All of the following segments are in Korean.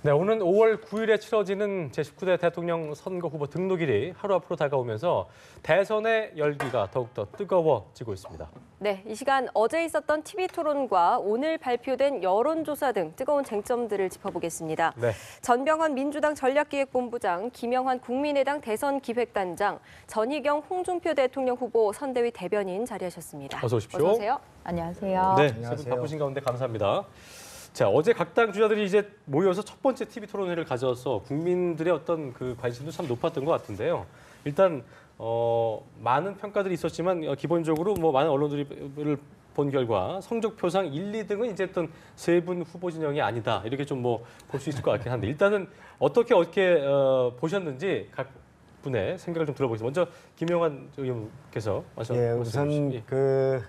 네, 오는 5월 9일에 치러지는 제19대 대통령 선거 후보 등록일이 하루 앞으로 다가오면서 대선의 열기가 더욱더 뜨거워지고 있습니다. 네, 이 시간 어제 있었던 TV 토론과 오늘 발표된 여론조사 등 뜨거운 쟁점들을 짚어보겠습니다. 네. 전병헌 민주당 전략기획본부장, 김영환 국민의당 대선기획단장, 전희경 홍준표 대통령 후보 선대위 대변인 자리하셨습니다. 어서 오십시오. 어서 오세요. 안녕하세요. 네, 안녕하세요. 세 분 바쁘신 가운데 감사합니다. 자, 어제 각 당 주자들이 이제 모여서 첫 번째 TV 토론회를 가져서 국민들의 어떤 그 관심도 참 높았던 것 같은데요. 일단 많은 평가들이 있었지만 기본적으로 뭐 많은 언론들을 본 결과 성적표상 1, 2등은 이제 어떤 세 분 후보 진영이 아니다 이렇게 좀 뭐 볼 수 있을 것 같긴 한데 일단은 어떻게 보셨는지 각 분의 생각을 좀 들어보겠습니다. 먼저 김영환 의원께서 예, 우선 예. 그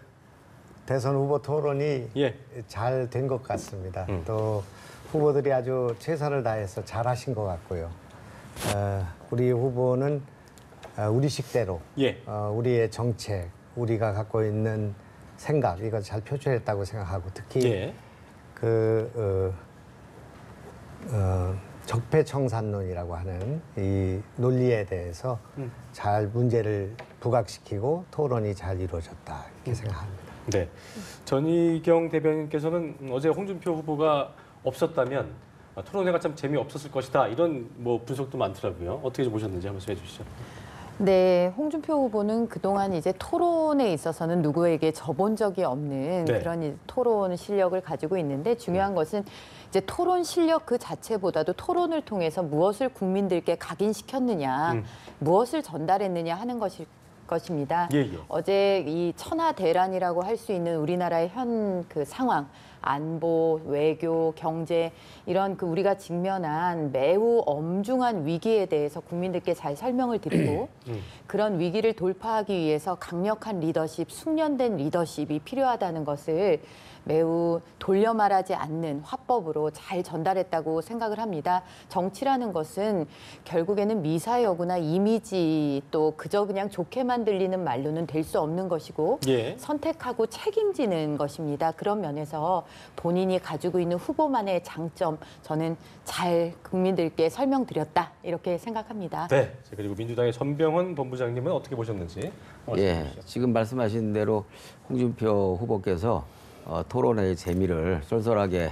대선 후보 토론이 예. 잘 된 것 같습니다. 또 후보들이 아주 최선을 다해서 잘하신 것 같고요. 우리 후보는 우리식대로 예. 우리의 정책, 우리가 갖고 있는 생각 이걸 잘 표출했다고 생각하고 특히 예. 적폐청산론이라고 하는 이 논리에 대해서 잘 문제를 부각시키고 토론이 잘 이루어졌다 이렇게 생각합니다. 네. 전희경 대변인께서는 어제 홍준표 후보가 없었다면 토론회가 참 재미없었을 것이다 이런 뭐 분석도 많더라고요. 어떻게 좀 보셨는지 한번 말씀해 주시죠. 네, 홍준표 후보는 그동안 이제 토론에 있어서는 누구에게 져본 적이 없는 네. 그런 토론 실력을 가지고 있는데 중요한 것은 이제 토론 실력 그 자체보다도 토론을 통해서 무엇을 국민들께 각인시켰느냐, 무엇을 전달했느냐 하는 것입니다. 예, 예. 어제 이 천하대란이라고 할 수 있는 우리나라의 현 그 상황, 안보, 외교, 경제 이런 그 우리가 직면한 매우 엄중한 위기에 대해서 국민들께 잘 설명을 드리고 그런 위기를 돌파하기 위해서 강력한 리더십, 숙련된 리더십이 필요하다는 것을 매우 돌려 말하지 않는 화법으로 잘 전달했다고 생각을 합니다. 정치라는 것은 결국에는 미사여구나 이미지 또 그저 그냥 좋게만 들리는 말로는 될 수 없는 것이고 예. 선택하고 책임지는 것입니다. 그런 면에서 본인이 가지고 있는 후보만의 장점 저는 잘 국민들께 설명드렸다 이렇게 생각합니다. 네. 자, 그리고 민주당의 전병헌 본부장님은 어떻게 보셨는지. 예, 지금 말씀하신 대로 홍준표 후보께서 토론의 재미를 쏠쏠하게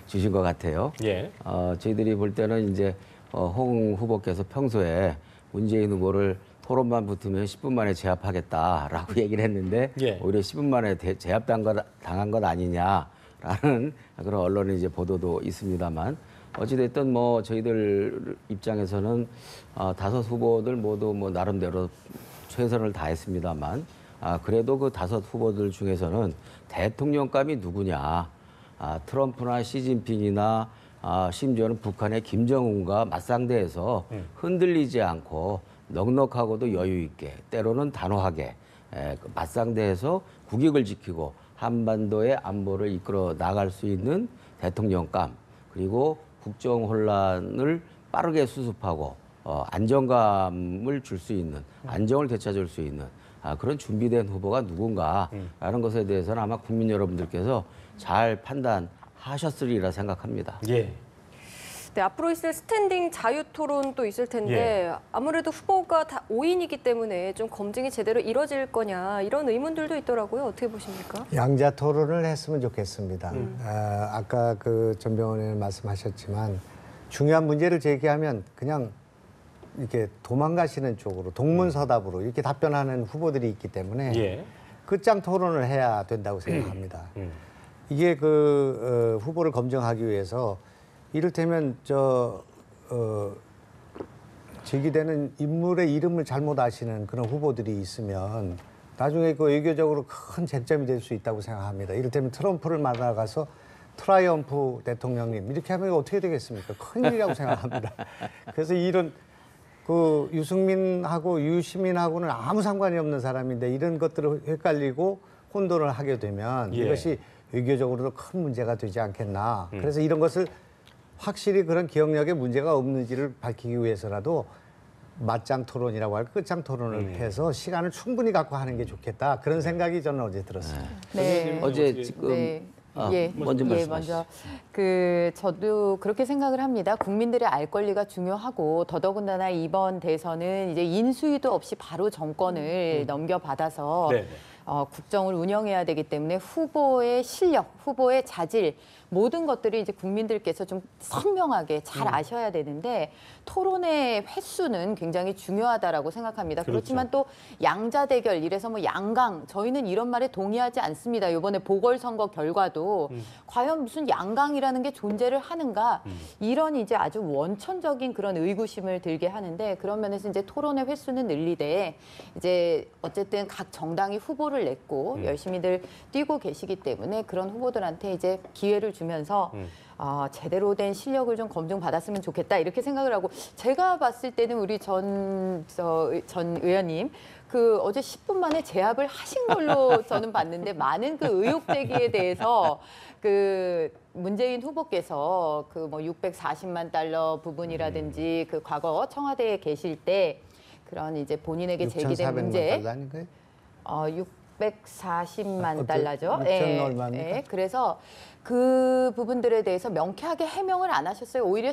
주신 것 같아요. 예. 저희들이 볼 때는 이제 홍 후보께서 평소에 문재인 후보를 토론만 붙으면 10분 만에 제압하겠다라고 얘기를 했는데 예. 오히려 10분 만에 제압당한 것 아니냐라는 그런 언론의 이제 보도도 있습니다만 어찌됐든 뭐 저희들 입장에서는 다섯 후보들 모두 뭐 나름대로 최선을 다했습니다만 그래도 그 다섯 후보들 중에서는 대통령감이 누구냐, 트럼프나 시진핑이나 심지어는 북한의 김정은과 맞상대해서 흔들리지 않고 넉넉하고도 여유 있게 때로는 단호하게 맞상대해서 국익을 지키고 한반도의 안보를 이끌어 나갈 수 있는 대통령감 그리고 국정 혼란을 빠르게 수습하고 안정감을 줄 수 있는 안정을 되찾을 수 있는 그런 준비된 후보가 누군가라는 것에 대해서는 아마 국민 여러분들께서 잘 판단하셨으리라 생각합니다. 예. 네, 앞으로 있을 스탠딩 자유토론도 있을 텐데 아무래도 후보가 다 5인이기 때문에 좀 검증이 제대로 이뤄질 거냐 이런 의문들도 있더라고요. 어떻게 보십니까? 양자 토론을 했으면 좋겠습니다. 아까 그 전병헌 의원 말씀하셨지만 중요한 문제를 제기하면 그냥 이렇게 도망가시는 쪽으로 동문서답으로 이렇게 답변하는 후보들이 있기 때문에 예. 끝장 토론을 해야 된다고 생각합니다. 이게 후보를 검증하기 위해서 이를테면 제기되는 인물의 이름을 잘못 아시는 그런 후보들이 있으면 나중에 그 외교적으로 큰 쟁점이 될 수 있다고 생각합니다. 이를테면 트럼프를 만나가서 트라이엄프 대통령님 이렇게 하면 어떻게 되겠습니까? 큰일이라고 생각합니다. 그래서 이런 그 유승민하고 유시민하고는 아무 상관이 없는 사람인데 이런 것들을 헷갈리고 혼돈을 하게 되면 이것이 외교적으로도 큰 문제가 되지 않겠나. 그래서 이런 것을 확실히 그런 기억력에 문제가 없는지를 밝히기 위해서라도 맞짱 토론이라고 할 끝장 토론을 해서 시간을 충분히 갖고 하는 게 좋겠다. 그런 생각이 저는 어제 들었습니다. 네. 어제 지금 네. 먼저 말씀하시죠. 저도 그렇게 생각을 합니다. 국민들의 알 권리가 중요하고 더더군다나 이번 대선은 이제 인수위도 없이 바로 정권을 넘겨받아서 네. 국정을 운영해야 되기 때문에 후보의 실력, 후보의 자질 모든 것들이 이제 국민들께서 좀 선명하게 잘 아셔야 되는데 토론의 횟수는 굉장히 중요하다라고 생각합니다. 그렇죠. 그렇지만 또 양자 대결 이래서 뭐 양강 저희는 이런 말에 동의하지 않습니다. 이번에 보궐선거 결과도 과연 무슨 양강이라는 게 존재를 하는가 이런 이제 아주 원천적인 그런 의구심을 들게 하는데 그런 면에서 이제 토론의 횟수는 늘리되 이제 어쨌든 각 정당이 후보를 냈고 열심히들 뛰고 계시기 때문에 그런 후보들한테 이제 기회를 주면서 제대로 된 실력을 좀 검증받았으면 좋겠다 이렇게 생각을 하고 제가 봤을 때는 우리 전 의원님 어제 10분 만에 제압을 하신 걸로 저는 봤는데 많은 그 의혹 제기에 대해서 문재인 후보께서 뭐 640만 달러 부분이라든지 과거 청와대에 계실 때 그런 이제 본인에게 제기된 6,400만 문제 달러 아닌가요? 640만 달러죠. 6천 얼마입니까? 그래서 그 부분들에 대해서 명쾌하게 해명을 안 하셨어요. 오히려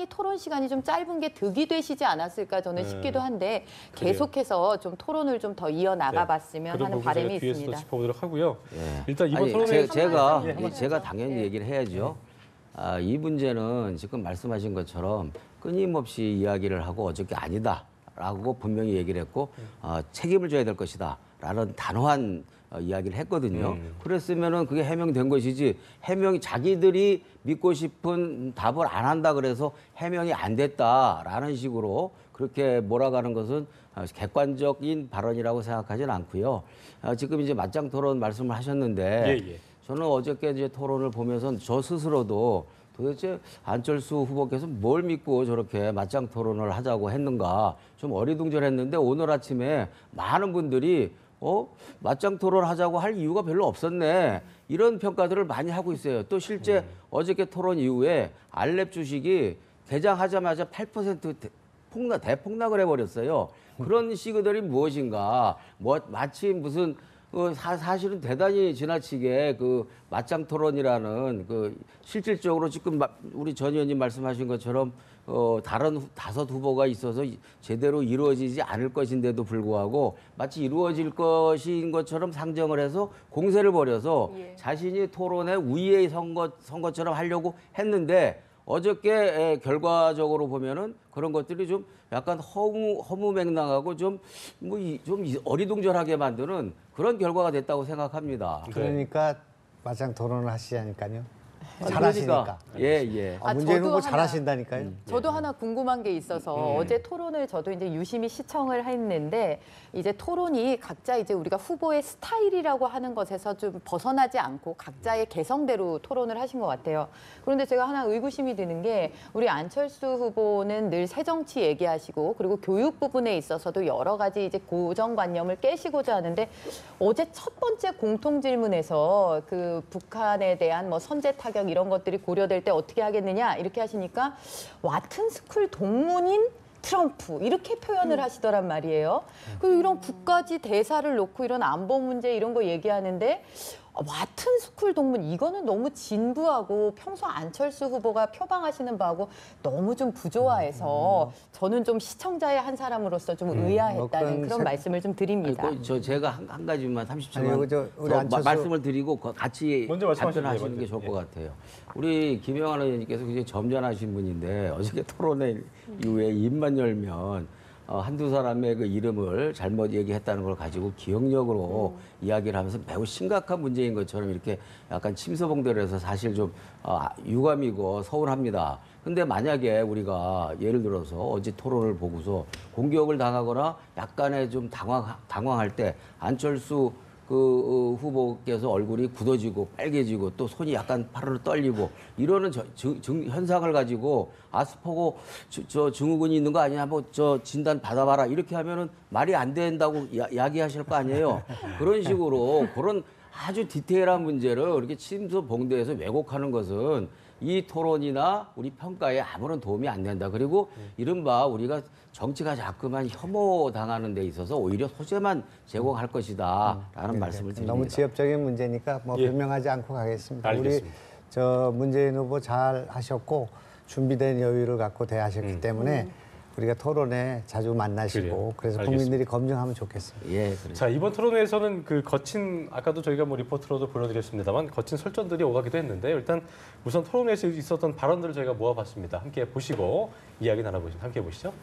토론 시간이 좀 짧은 게 득이 되시지 않았을까 저는 싶기도 한데 계속해서 좀 토론을 좀 더 이어나가봤으면 그런 하는 부분 바람이 저희가 뒤에서 있습니다. 짚어보도록 하고요. 예. 일단 이번 아니, 토론회 제가 당연히 얘기를 해야죠. 이 문제는 지금 말씀하신 것처럼 끊임없이 이야기를 하고 어저께 아니다라고 분명히 얘기를 했고 책임을 져야 될 것이다라는 단호한 이야기를 했거든요. 그랬으면은 그게 해명된 것이지 해명이 자기들이 믿고 싶은 답을 안 한다 그래서 해명이 안 됐다라는 식으로 그렇게 몰아가는 것은 객관적인 발언이라고 생각하지는 않고요. 지금 이제 맞짱 토론 말씀을 하셨는데 저는 어저께 이제 토론을 보면서 저 스스로도 도대체 안철수 후보께서 뭘 믿고 저렇게 맞짱 토론을 하자고 했는가 좀 어리둥절했는데 오늘 아침에 많은 분들이 맞짱 토론 하자고 할 이유가 별로 없었네. 이런 평가들을 많이 하고 있어요. 또 실제 어저께 토론 이후에 알렙 주식이 개장하자마자 8% 대폭락을 해버렸어요. 그런 시그널이 무엇인가. 마치 무슨 사실은 대단히 지나치게 맞짱 토론이라는 실질적으로 지금 우리 전 의원님 말씀하신 것처럼 다른 5 후보가 있어서 제대로 이루어지지 않을 것인데도 불구하고 마치 이루어질 것인 것처럼 상정을 해서 공세를 벌여서 자신이 토론의 우위의 선거처럼 하려고 했는데 어저께 결과적으로 보면은 그런 것들이 좀 약간 허무맹랑하고 좀 어리둥절하게 만드는 그런 결과가 됐다고 생각합니다. 그러니까 맞짱 토론을 하시자니까요. 잘하시니까. 예. 문재인 후보 저도 잘하신다니까요. 저도 하나 궁금한 게 있어서 어제 토론을 저도 이제 유심히 시청을 했는데 이제 토론이 각자 이제 우리가 후보의 스타일이라고 하는 것에서 좀 벗어나지 않고 각자의 개성대로 토론을 하신 것 같아요. 그런데 제가 하나 의구심이 드는 게 우리 안철수 후보는 늘 새정치 얘기하시고 그리고 교육 부분에 있어서도 여러 가지 이제 고정관념을 깨시고자 하는데 어제 첫 번째 공통 질문에서 북한에 대한 뭐 선제 타격 이런 것들이 고려될 때 어떻게 하겠느냐 이렇게 하시니까 와튼 스쿨 동문인 트럼프 이렇게 표현을 하시더란 말이에요. 그리고 이런 국가지 대사를 놓고 이런 안보 문제 이런 거 얘기하는데 와튼 스쿨 동문 이거는 너무 진부하고 평소 안철수 후보가 표방하시는 바하고 너무 좀 부조화해서 저는 좀 시청자의 한 사람으로서 좀 의아했다는 그런 말씀을 좀 드립니다. 제가 한 가지만 30초만 아니, 우리 안철수... 말씀을 드리고 같이 먼저 말씀하시는 답변하시는 게 좋을 것 같아요. 우리 김영환 의원님께서 굉장히 점잖으신 분인데 어저께 토론회 이후에 입만 열면 한두 사람의 이름을 잘못 얘기했다는 걸 가지고 기억력으로 이야기를 하면서 매우 심각한 문제인 것처럼 이렇게 약간 침소봉대를 해서 사실 좀 유감이고 서운합니다. 근데 만약에 우리가 예를 들어서 어제 토론을 보고서 공격을 당하거나 약간의 좀 당황할 때 안철수 후보께서 얼굴이 굳어지고 빨개지고 또 손이 약간 파르르 떨리고 이러는 현상을 가지고 아스퍼거 증후군이 있는 거 아니냐 뭐 진단 받아봐라 이렇게 하면은 말이 안 된다고 이야기하실 거 아니에요. 그런 식으로 그런 아주 디테일한 문제를 이렇게 침소봉대해서 왜곡하는 것은 이 토론이나 우리 평가에 아무런 도움이 안 된다. 그리고 이른바 우리가 정치가 자꾸만 혐오당하는 데 있어서 오히려 소재만 제공할 것이다라는 말씀을 드립니다. 너무 지엽적인 문제니까 뭐 예. 변명하지 않고 가겠습니다. 알겠습니다. 우리 저 문재인 후보 잘 하셨고 준비된 여유를 갖고 대하셨기 때문에 우리가 토론에 자주 만나시고 그래요. 그래서 알겠습니다. 국민들이 검증하면 좋겠습니다. 예, 그렇죠. 자, 이번 토론회에서는 그 거친 아까도 저희가 뭐 리포트로도 보여드렸습니다만 거친 설전들이 오가기도 했는데요. 일단 우선 토론회에서 있었던 발언들을 저희가 모아봤습니다. 함께 보시고 이야기 나눠보시죠. 함께 보시죠.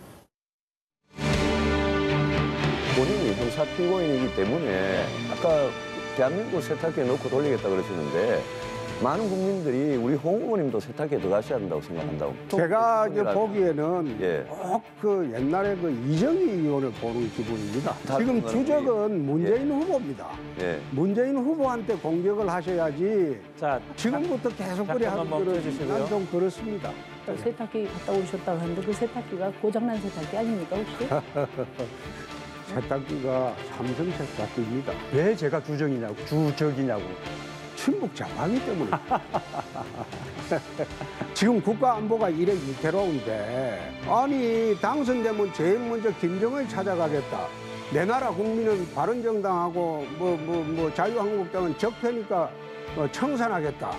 본인이 형사 피고인이기 때문에 아까 대한민국 세탁기에 넣고 돌리겠다 그러시는데 많은 국민들이 우리 홍 의원님도 세탁기에 들어가셔야 한다고 생각한다고. 제가 이제 보기에는 예. 꼭 그 옛날에 그 이정희 의원을 보는 기분입니다. 지금 주적은 문재인 후보입니다. 예. 문재인 후보한테 공격을 하셔야지 자, 지금부터 계속 그래 하는 잠깐만 거는 멈춰주시고요. 난 좀 그렇습니다. 세탁기 갔다 오셨다고 하는데 그 세탁기가 고장난 세탁기 아닙니까 혹시? 세탁기가 삼성 세탁기입니다. 왜 제가 주적이냐고. 친북 좌파이기 때문에. 지금 국가 안보가 이래 위태로운데 아니 당선되면 제일 먼저 김정을 찾아가겠다. 내 나라 국민은 바른정당하고 자유한국당은 적폐니까 청산하겠다.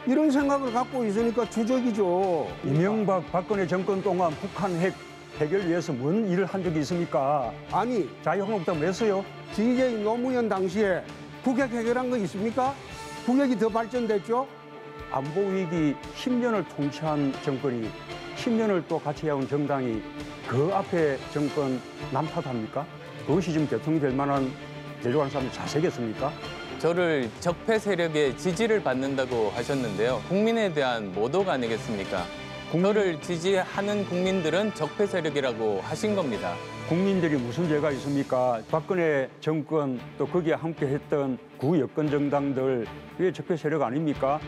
이런 생각을 갖고 있으니까 주적이죠. 이명박 박근혜 정권 동안 북한 핵 해결 위해서 뭔 일을 한 적이 있습니까? 아니 자유한국당 왜 했어요? DJ 노무현 당시에 북핵 해결한 거 있습니까? 북핵이 더 발전됐죠? 안보 위기 10년을 통치한 정권이 10년을 또 같이 해온 정당이 그 앞에 정권 남탓합니까? 그것이 지금 대통령 될 만한 되려고 하는 사람이 자세겠습니까? 저를 적폐 세력의 지지를 받는다고 하셨는데요. 국민에 대한 모독 아니겠습니까? 저를 지지하는 국민들은 적폐 세력이라고 하신 겁니다. 국민들이 무슨 죄가 있습니까? 박근혜 정권 또 거기에 함께 했던 구여권 정당들 그게 적폐 세력 아닙니까?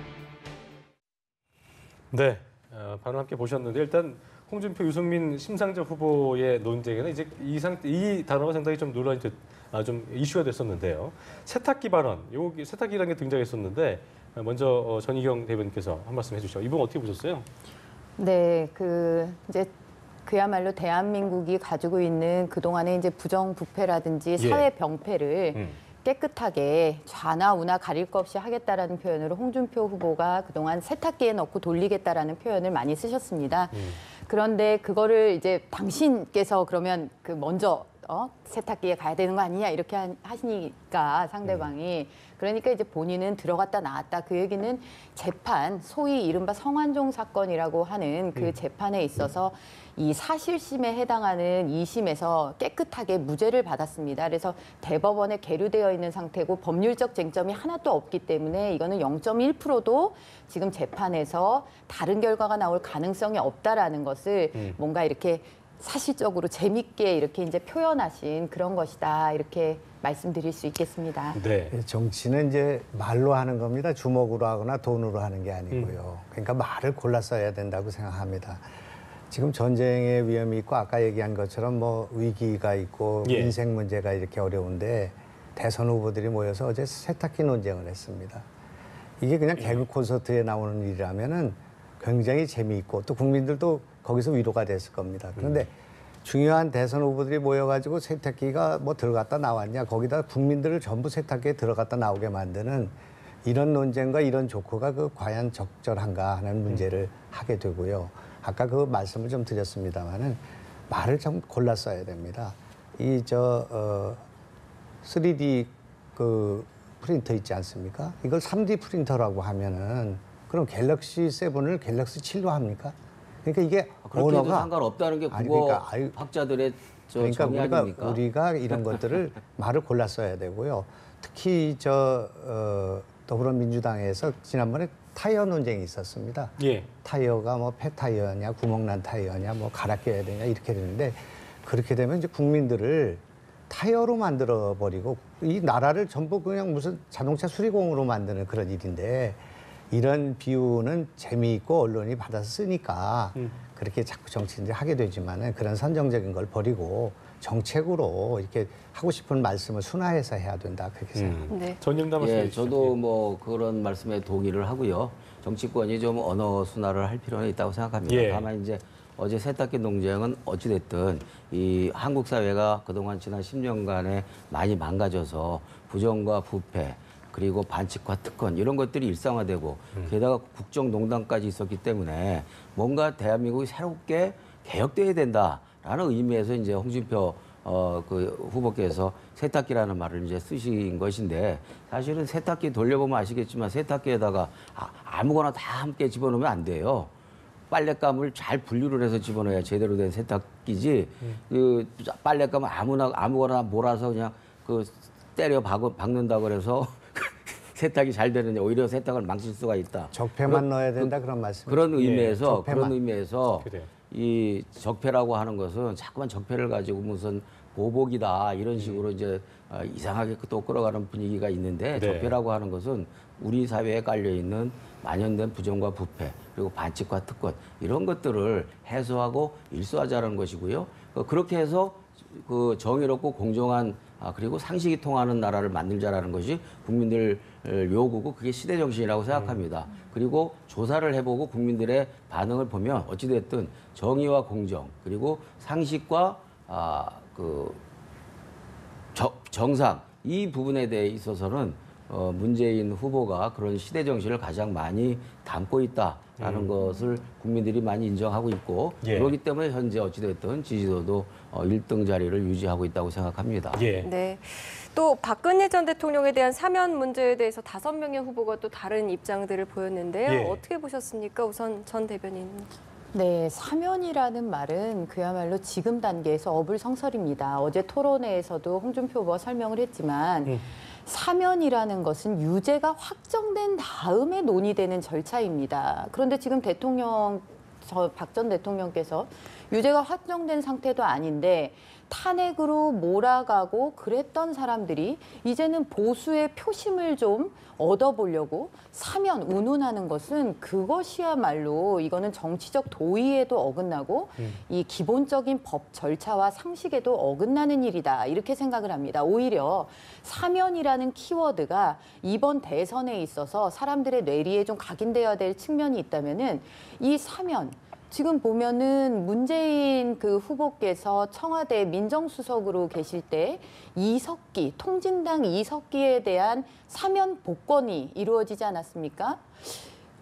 네, 발언 함께 보셨는데 일단 홍준표, 유승민, 심상정 후보의 논쟁에는 이제 이 단어가 상당히 좀 논란이 좀 이슈가 됐었는데요. 세탁기 발언, 여기 세탁기라는 게 등장했었는데 먼저 전희경 대변인께서 한 말씀 해주시죠. 이분 어떻게 보셨어요? 네, 이제 그야말로 대한민국이 가지고 있는 그동안의 이제 부정부패라든지 예. 사회 병폐를 깨끗하게 좌나 우나 가릴 것 없이 하겠다라는 표현으로 홍준표 후보가 그동안 세탁기에 넣고 돌리겠다라는 표현을 많이 쓰셨습니다. 그런데 그거를 이제 당신께서 그러면 그 먼저 세탁기에 가야 되는 거 아니냐 이렇게 하시니까 상대방이 그러니까 이제 본인은 들어갔다 나왔다 그 얘기는 재판 소위 이른바 성완종 사건이라고 하는 그 재판에 있어서 이 사실심에 해당하는 2심에서 깨끗하게 무죄를 받았습니다. 그래서 대법원에 계류되어 있는 상태고 법률적 쟁점이 하나도 없기 때문에 이거는 0.1%도 지금 재판에서 다른 결과가 나올 가능성이 없다라는 것을 뭔가 이렇게 사실적으로 재밌게 이렇게 이제 표현하신 그런 것이다 이렇게 말씀드릴 수 있겠습니다. 네. 정치는 이제 말로 하는 겁니다. 주먹으로 하거나 돈으로 하는 게 아니고요. 그러니까 말을 골라 써야 된다고 생각합니다. 지금 전쟁의 위험이 있고 아까 얘기한 것처럼 뭐 위기가 있고 예. 인생 문제가 이렇게 어려운데 대선 후보들이 모여서 어제 세탁기 논쟁을 했습니다. 이게 그냥 개그 콘서트에 나오는 일이라면은 굉장히 재미있고 또 국민들도 거기서 위로가 됐을 겁니다. 그런데 중요한 대선 후보들이 모여가지고 세탁기가 뭐 들어갔다 나왔냐 거기다 국민들을 전부 세탁기에 들어갔다 나오게 만드는 이런 논쟁과 이런 조커가 그 과연 적절한가 하는 문제를 하게 되고요. 아까 그 말씀을 좀 드렸습니다만은 말을 좀 골라 써야 됩니다. 3D 그 프린터 있지 않습니까? 이걸 3D 프린터라고 하면은 그럼 갤럭시 7을 갤럭시 7로 합니까? 그러니까 이게 그렇게 해도 언어가 상관없다는 게 아니, 국어 그러니까, 학자들의 그러니까 정의 아닙니까? 우리가 이런 것들을 말을 골라 써야 되고요. 특히 더불어민주당에서 지난번에 타이어 논쟁이 있었습니다. 예. 타이어가 뭐 폐타이어냐, 구멍난 타이어냐, 뭐 갈아 껴야 되냐 이렇게 되는데 그렇게 되면 이제 국민들을 타이어로 만들어 버리고 이 나라를 전부 그냥 무슨 자동차 수리공으로 만드는 그런 일인데 이런 비유는 재미있고 언론이 받아서 쓰니까 그렇게 자꾸 정치인들이 하게 되지만은 그런 선정적인 걸 버리고 정책으로 이렇게 하고 싶은 말씀을 순화해서 해야 된다 그렇게 생각합니다. 네. 전임담 말씀 예, 해주시죠. 저도 뭐 그런 말씀에 동의를 하고요. 정치권이 좀 언어 순화를 할 필요는 있다고 생각합니다. 예. 다만 이제 어제 세탁기 논쟁은 어찌됐든 이 한국 사회가 그동안 지난 10년간에 많이 망가져서 부정과 부패 그리고 반칙과 특권 이런 것들이 일상화되고 게다가 국정농단까지 있었기 때문에 뭔가 대한민국이 새롭게 개혁돼야 된다라는 의미에서 이제 홍준표 그 후보께서 세탁기라는 말을 이제 쓰신 것인데 사실은 세탁기 돌려보면 아시겠지만 세탁기에다가 아무거나 다 함께 집어넣으면 안 돼요. 빨랫감을 잘 분류를 해서 집어넣어야 제대로 된 세탁기지. 그 빨랫감을 아무거나 몰아서 그냥 그 때려 박는다 그래서 세탁이 잘 되느냐 오히려 세탁을 망칠 수가 있다. 적폐만 넣어야 된다 그런 말씀. 그런 의미에서 예, 그런 의미에서 그래요. 이 적폐라고 하는 것은 자꾸만 적폐를 가지고 무슨 보복이다 이런 식으로 이제 이상하게 또 끌어가는 분위기가 있는데 네. 적폐라고 하는 것은 우리 사회에 깔려 있는 만연된 부정과 부패 그리고 반칙과 특권 이런 것들을 해소하고 일소하자는 것이고요. 그렇게 해서 그 정의롭고 공정한 그리고 상식이 통하는 나라를 만들자라는 것이 국민들 요구고 그게 시대 정신이라고 생각합니다. 그리고 조사를 해보고 국민들의 반응을 보면 어찌됐든 정의와 공정 그리고 상식과 그 정상 이 부분에 대해 있어서는 문재인 후보가 그런 시대 정신을 가장 많이 담고 있다라는 것을 국민들이 많이 인정하고 있고 예. 그렇기 때문에 현재 어찌됐든 지지도도 1등 자리를 유지하고 있다고 생각합니다. 예. 네. 또 박근혜 전 대통령에 대한 사면 문제에 대해서 5명의 후보가 또 다른 입장들을 보였는데요. 예. 어떻게 보셨습니까? 우선 전 대변인. 네, 사면이라는 말은 그야말로 지금 단계에서 어불성설입니다. 어제 토론회에서도 홍준표 후보가 설명을 했지만 사면이라는 것은 유죄가 확정된 다음에 논의되는 절차입니다. 그런데 지금 박 전 대통령께서 유죄가 확정된 상태도 아닌데 탄핵으로 몰아가고 그랬던 사람들이 이제는 보수의 표심을 좀 얻어보려고 사면, 운운하는 것은 그것이야말로 이거는 정치적 도의에도 어긋나고 이 기본적인 법 절차와 상식에도 어긋나는 일이다. 이렇게 생각을 합니다. 오히려 사면이라는 키워드가 이번 대선에 있어서 사람들의 뇌리에 좀 각인되어야 될 측면이 있다면은 이 사면, 지금 보면은 문재인 그 후보께서 청와대 민정수석으로 계실 때 이석기, 통진당 이석기에 대한 사면 복권이 이루어지지 않았습니까?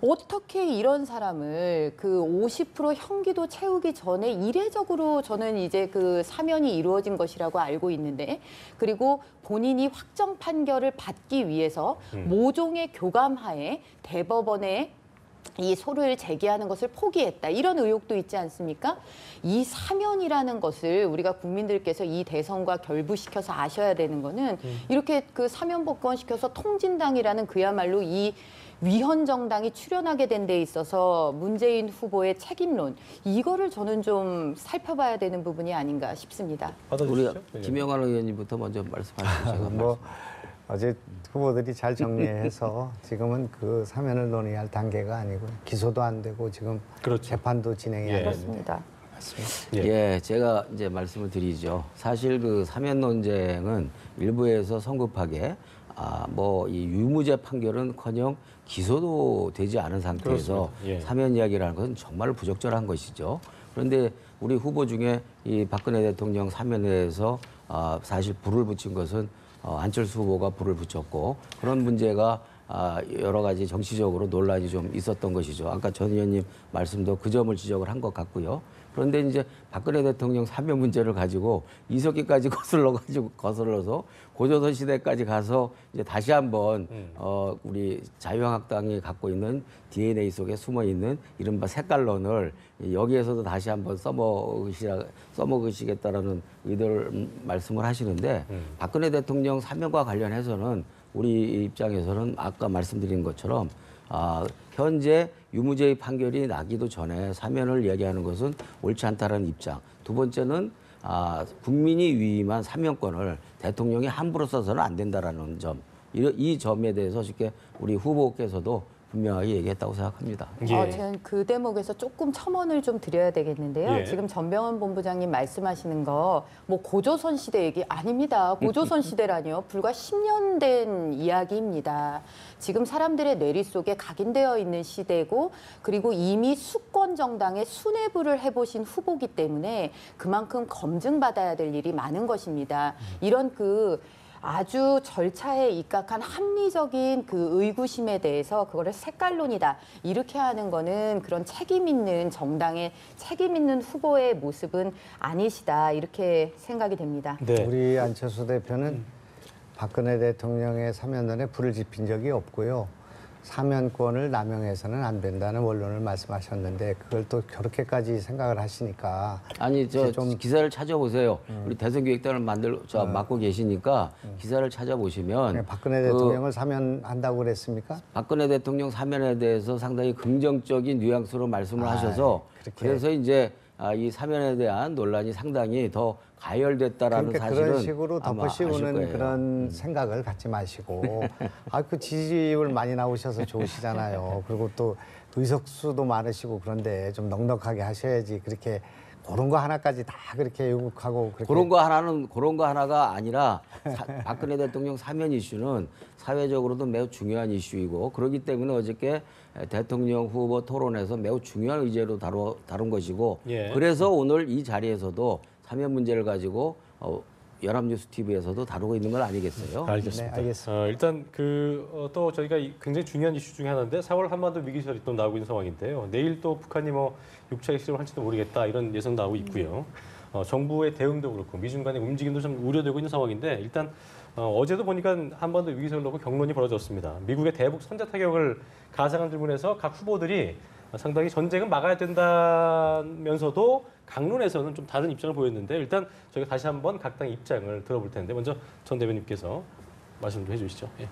어떻게 이런 사람을 그 50% 형기도 채우기 전에 이례적으로 저는 이제 그 사면이 이루어진 것이라고 알고 있는데 그리고 본인이 확정 판결을 받기 위해서 모종의 교감하에 대법원에 이 소를 제기하는 것을 포기했다. 이런 의혹도 있지 않습니까? 이 사면이라는 것을 우리가 국민들께서 이 대선과 결부시켜서 아셔야 되는 거는 이렇게 그 사면 복권시켜서 통진당이라는 그야말로 이 위헌 정당이 출연하게 된 데 있어서 문재인 후보의 책임론 이거를 저는 좀 살펴봐야 되는 부분이 아닌가 싶습니다. 우리 받아주시죠. 김영환 의원님부터 먼저 말씀하시죠. 뭐 어제 후보들이 잘 정리해서 지금은 그 사면을 논의할 단계가 아니고 기소도 안 되고 지금 그렇죠. 재판도 진행이 안 예. 됩니다. 그렇습니다. 예, 제가 이제 말씀을 드리죠. 사실 그 사면 논쟁은 일부에서 성급하게 뭐 이 유무죄 판결은커녕 기소도 되지 않은 상태에서 그렇습니다. 예. 사면 이야기라는 것은 정말 부적절한 것이죠. 그런데 우리 후보 중에 이 박근혜 대통령 사면에 대해서 사실 불을 붙인 것은 안철수 후보가 불을 붙였고 그런 문제가 여러 가지 정치적으로 논란이 좀 있었던 것이죠. 아까 전 의원님 말씀도 그 점을 지적을 한 것 같고요. 그런데 이제 박근혜 대통령 사면 문제를 가지고 이석기까지 거슬러서 고조선 시대까지 가서 이제 다시 한번 우리 자유한국당이 갖고 있는 DNA 속에 숨어 있는 이른바 색깔론을 여기에서도 다시 한번 써먹으시겠다라는 의도를 말씀을 하시는데 박근혜 대통령 사면과 관련해서는 우리 입장에서는 아까 말씀드린 것처럼 현재 유무죄의 판결이 나기도 전에 사면을 이야기하는 것은 옳지 않다는 입장. 두 번째는 국민이 위임한 사면권을 대통령이 함부로 써서는 안 된다라는 점. 이 점에 대해서 쉽게 우리 후보께서도 분명하게 얘기했다고 생각합니다. 예. 저는 그 대목에서 조금 첨언을 좀 드려야 되겠는데요. 예. 지금 전병헌 본부장님 말씀하시는 거 뭐 고조선 시대 얘기 아닙니다. 고조선 시대라니요. 불과 10년 된 이야기입니다. 지금 사람들의 뇌리 속에 각인되어 있는 시대고 그리고 이미 수권 정당에 수뇌부를 해보신 후보기 때문에 그만큼 검증받아야 될 일이 많은 것입니다. 이런 아주 절차에 입각한 합리적인 그 의구심에 대해서 그거를 색깔론이다 이렇게 하는 거는 그런 책임 있는 정당의 책임 있는 후보의 모습은 아니시다 이렇게 생각이 됩니다. 네. 우리 안철수 대표는 박근혜 대통령의 사면론에 불을 지핀 적이 없고요. 사면권을 남용해서는 안 된다는 원론을 말씀하셨는데 그걸 또 그렇게까지 생각을 하시니까 아니 저 좀 기사를 찾아보세요. 우리 대선기획단을 맡고 계시니까 기사를 찾아보시면 박근혜 대통령을 사면한다고 그랬습니까? 박근혜 대통령 사면에 대해서 상당히 긍정적인 뉘앙스로 말씀을 하셔서 그렇게. 그래서 이제 이 사면에 대한 논란이 상당히 더 가열됐다라는 그러니까 사실은 그런 식으로 아마 아실 덮어씌우는 거예요. 그런 생각을 갖지 마시고 그 지지율 많이 나오셔서 좋으시잖아요. 그리고 또 의석수도 많으시고 그런데 좀 넉넉하게 하셔야지 그렇게 그런 거 하나까지 다 그렇게 요구하고 그렇게 그런 거 하나가 아니라 박근혜 대통령 사면 이슈는 사회적으로도 매우 중요한 이슈이고 그렇기 때문에 어저께 대통령 후보 토론에서 매우 중요한 의제로 다룬 것이고 예. 그래서 오늘 이 자리에서도 사면 문제를 가지고 연합뉴스 TV에서도 다루고 있는 건 아니겠어요? 알겠습니다. 네, 알겠습니다. 일단 또 저희가 굉장히 중요한 이슈 중에 하나인데 4월 한반도 위기설이 또 나오고 있는 상황인데요. 내일 또 북한이 6차 핵실험을 할지도 모르겠다 이런 예상 나오고 있고요. 정부의 대응도 그렇고 미중 간의 움직임도 좀 우려되고 있는 상황인데 일단 어제도 보니까 한반도 위기설을 놓고 격론이 벌어졌습니다. 미국의 대북 선제 타격을 가상한 질문에서 각 후보들이 상당히 전쟁은 막아야 된다면서도 강론에서는 좀 다른 입장을 보였는데 일단 저희가 다시 한번 각 당의 입장을 들어볼 텐데 먼저 전 대변인께서 말씀 좀 해주시죠. 예.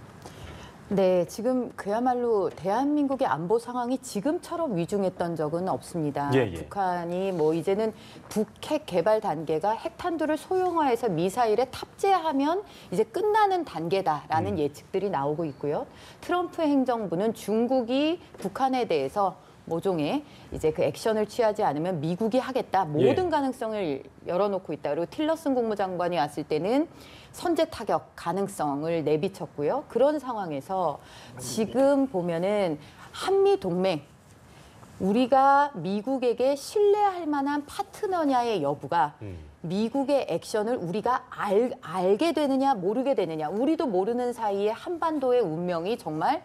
네, 지금 그야말로 대한민국의 안보 상황이 지금처럼 위중했던 적은 없습니다. 예. 북한이 이제는 북핵 개발 단계가 핵탄두를 소형화해서 미사일에 탑재하면 이제 끝나는 단계다라는 예측들이 나오고 있고요. 트럼프 행정부는 중국이 북한에 대해서 모종의 이제 그 액션을 취하지 않으면 미국이 하겠다 모든 가능성을 열어놓고 있다. 그리고 틸러슨 국무장관이 왔을 때는 선제 타격 가능성을 내비쳤고요. 그런 상황에서 지금 보면은 한미 동맹 우리가 미국에게 신뢰할 만한 파트너냐의 여부가 미국의 액션을 우리가 알게 되느냐 모르게 되느냐 우리도 모르는 사이에 한반도의 운명이 정말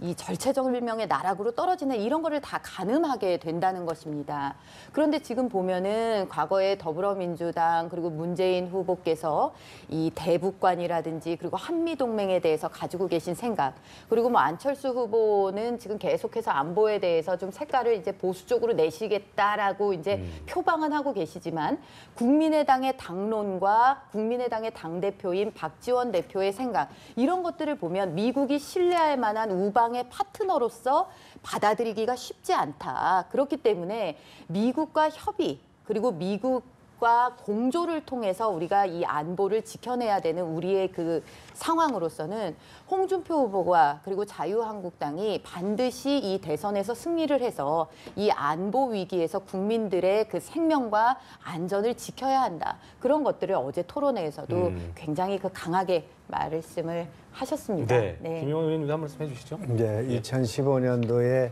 이 절체절명의 나락으로 떨어지는 이런 거를 다 가늠하게 된다는 것입니다. 그런데 지금 보면은 과거에 더불어민주당 그리고 문재인 후보께서 이 대북관이라든지 그리고 한미동맹에 대해서 가지고 계신 생각 그리고 안철수 후보는 지금 계속해서 안보에 대해서 좀 색깔을 이제 보수 쪽으로 내시겠다라고 이제 표방은 하고 계시지만 국민의당의 당론과 국민의당의 당대표인 박지원 대표의 생각 이런 것들을 보면 미국이 신뢰할 만한 우방 의 파트너로서 받아들이기가 쉽지 않다. 그렇기 때문에 미국과 협의 그리고 미국과 공조를 통해서 우리가 이 안보를 지켜내야 되는 우리의 그 상황으로서는 홍준표 후보가 그리고 자유한국당이 반드시 이 대선에서 승리를 해서 이 안보 위기에서 국민들의 그 생명과 안전을 지켜야 한다. 그런 것들을 어제 토론회에서도 굉장히 강하게 말씀을 하셨습니다. 네. 김용환 의원님도 한 말씀 해주시죠. 이제 2015년도에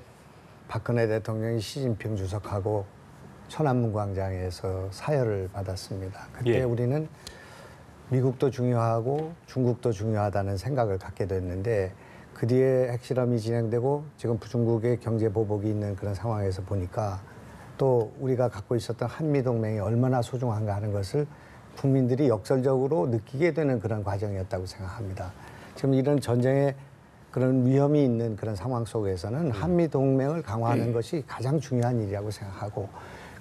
박근혜 대통령이 시진핑 주석하고 천안문 광장에서 사열을 받았습니다. 그때 우리는 미국도 중요하고 중국도 중요하다는 생각을 갖게 됐는데 그 뒤에 핵실험이 진행되고 지금 중국의 경제 보복이 있는 그런 상황에서 보니까 또 우리가 갖고 있었던 한미동맹이 얼마나 소중한가 하는 것을 국민들이 역설적으로 느끼게 되는 그런 과정이었다고 생각합니다. 지금 이런 전쟁의 그런 위험이 있는 그런 상황 속에서는 한미동맹을 강화하는 것이 가장 중요한 일이라고 생각하고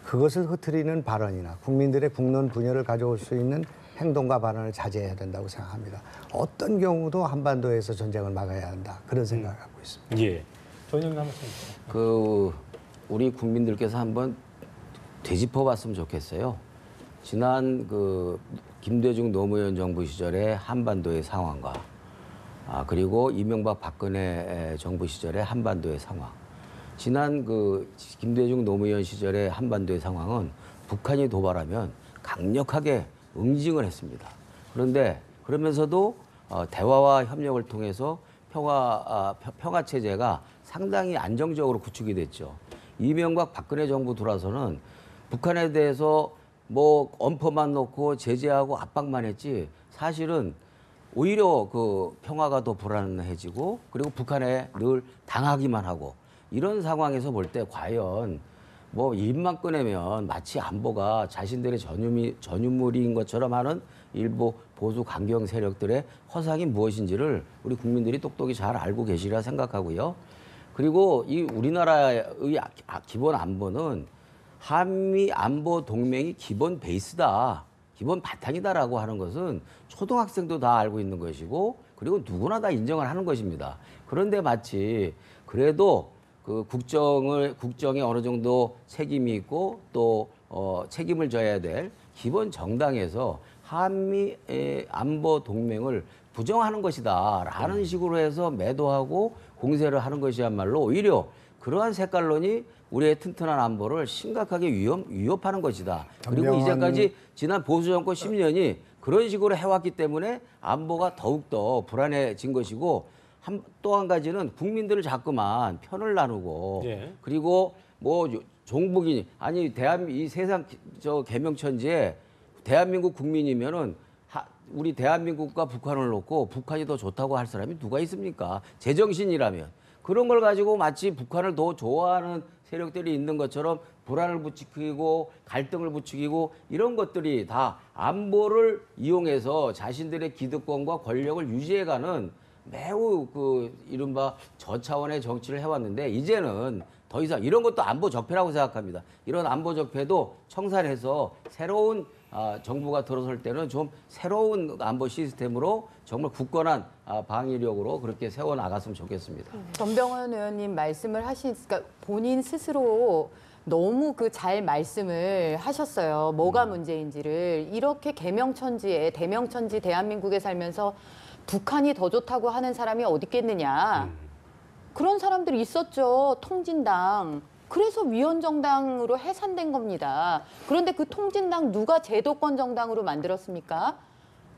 그것을 흐트리는 발언이나 국민들의 국론 분열을 가져올 수 있는 행동과 발언을 자제해야 된다고 생각합니다. 어떤 경우도 한반도에서 전쟁을 막아야 한다. 그런 생각을 갖고 있습니다. 예. 전 의원님 한 말씀 해주시죠. 우리 국민들께서 한번 되짚어봤으면 좋겠어요. 지난 김대중 노무현 정부 시절의 한반도의 상황과 그리고 이명박 박근혜 정부 시절의 한반도의 상황. 지난 그 김대중 노무현 시절의 한반도의 상황은 북한이 도발하면 강력하게 응징을 했습니다. 그런데 그러면서도 대화와 협력을 통해서 평화 체제가 상당히 안정적으로 구축이 됐죠. 이명박 박근혜 정부 들어와서는 북한에 대해서 뭐 엄포만 놓고 제재하고 압박만 했지 사실은 오히려 그 평화가 더 불안해지고 그리고 북한에 늘 당하기만 하고 이런 상황에서 볼 때 과연 뭐 입만 꺼내면 마치 안보가 자신들의 전유물인 것처럼 하는 일부 보수 강경 세력들의 허상이 무엇인지를 우리 국민들이 똑똑히 잘 알고 계시리라 생각하고요. 그리고 이 우리나라의 기본 안보는 한미 안보 동맹이 기본 베이스다, 기본 바탕이다라고 하는 것은 초등학생도 다 알고 있는 것이고 그리고 누구나 다 인정을 하는 것입니다. 그런데 마치 그래도 그 국정에 어느 정도 책임이 있고 또 책임을 져야 될 기본 정당에서 한미 안보 동맹을 부정하는 것이다라는 식으로 해서 매도하고 공세를 하는 것이야말로 오히려 그러한 색깔론이 우리의 튼튼한 안보를 심각하게 위협하는 것이다. 그리고 이제까지 지난 보수 정권 10년이 그런 식으로 해왔기 때문에 안보가 더욱더 불안해진 것이고 또 한 가지는 국민들을 자꾸만 편을 나누고 그리고 뭐 종북이 아니 이 세상 저 개명천지에 대한민국 국민이면은 우리 대한민국과 북한을 놓고 북한이 더 좋다고 할 사람이 누가 있습니까? 제정신이라면 그런 걸 가지고 마치 북한을 더 좋아하는 세력들이 있는 것처럼 불안을 부추기고 갈등을 부추기고 이런 것들이 다 안보를 이용해서 자신들의 기득권과 권력을 유지해가는 매우 그 이른바 저차원의 정치를 해왔는데 이제는 더 이상 이런 것도 안보 적폐라고 생각합니다. 이런 안보 적폐도 청산해서 새로운 정부가 들어설 때는 좀 새로운 안보 시스템으로 정말 굳건한 방위력으로 그렇게 세워나갔으면 좋겠습니다. 전병헌 의원님 말씀을 그러니까 본인 스스로 너무 그 잘 말씀을 하셨어요. 뭐가 문제인지를. 이렇게 개명천지에 대명천지 대한민국에 살면서 북한이 더 좋다고 하는 사람이 어디 있겠느냐. 그런 사람들이 있었죠. 통진당. 그래서 위원정당으로 해산된 겁니다. 그런데 그 통진당 누가 제도권 정당으로 만들었습니까?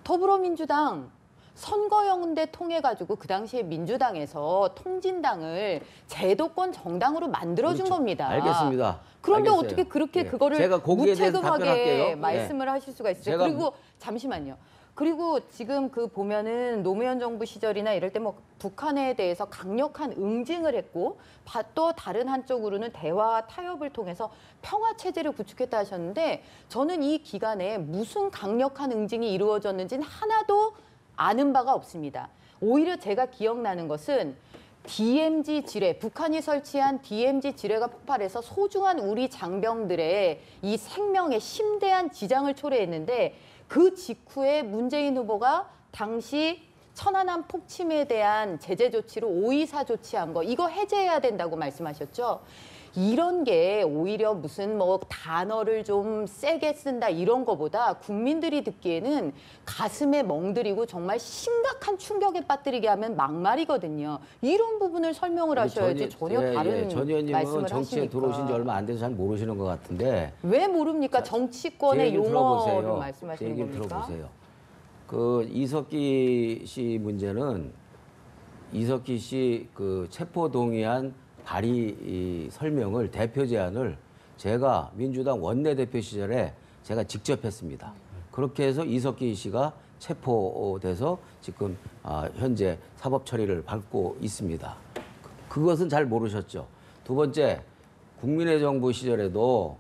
더불어민주당. 선거연대 통해가지고 그 당시에 민주당에서 통진당을 제도권 정당으로 만들어준 그렇죠. 겁니다. 알겠습니다. 그런데 알겠어요. 어떻게 그렇게 그거를 제가 거기에 대해서 무책임하게 답변할게요. 말씀을 하실 수가 있어요. 그리고 잠시만요. 그리고 지금 그 보면은 노무현 정부 시절이나 이럴 때 뭐 북한에 대해서 강력한 응징을 했고 또 다른 한쪽으로는 대화와 타협을 통해서 평화 체제를 구축했다 하셨는데 저는 이 기간에 무슨 강력한 응징이 이루어졌는지는 하나도 아는 바가 없습니다. 오히려 제가 기억나는 것은 DMZ 지뢰, 북한이 설치한 DMZ 지뢰가 폭발해서 소중한 우리 장병들의 이 생명에 심대한 지장을 초래했는데 그 직후에 문재인 후보가 당시 천안함 폭침에 대한 제재 조치로 5.24 조치한 거 이거 해제해야 된다고 말씀하셨죠. 이런 게 오히려 무슨 뭐 단어를 좀 세게 쓴다 이런 거보다 국민들이 듣기에는 가슴에 멍들이고 정말 심각한 충격에 빠뜨리게 하면 막말이거든요. 이런 부분을 설명을 하셔야지 전혀 다른 전 의원님은 말씀을 정치에 하시니까. 들어오신 지 얼마 안 돼서 잘 모르시는 것 같은데 왜 모릅니까? 정치권의 용어를 제 말씀하시는 얘기를 겁니까? 들어보세요. 그 이석기 씨 문제는 이석기 씨 그 체포 동의안 발의 설명을 대표 제안을 제가 민주당 원내대표 시절에 제가 직접 했습니다. 그렇게 해서 이석기 씨가 체포돼서 지금 현재 사법 처리를 받고 있습니다. 그것은 잘 모르셨죠. 두 번째, 국민의 정부 시절에도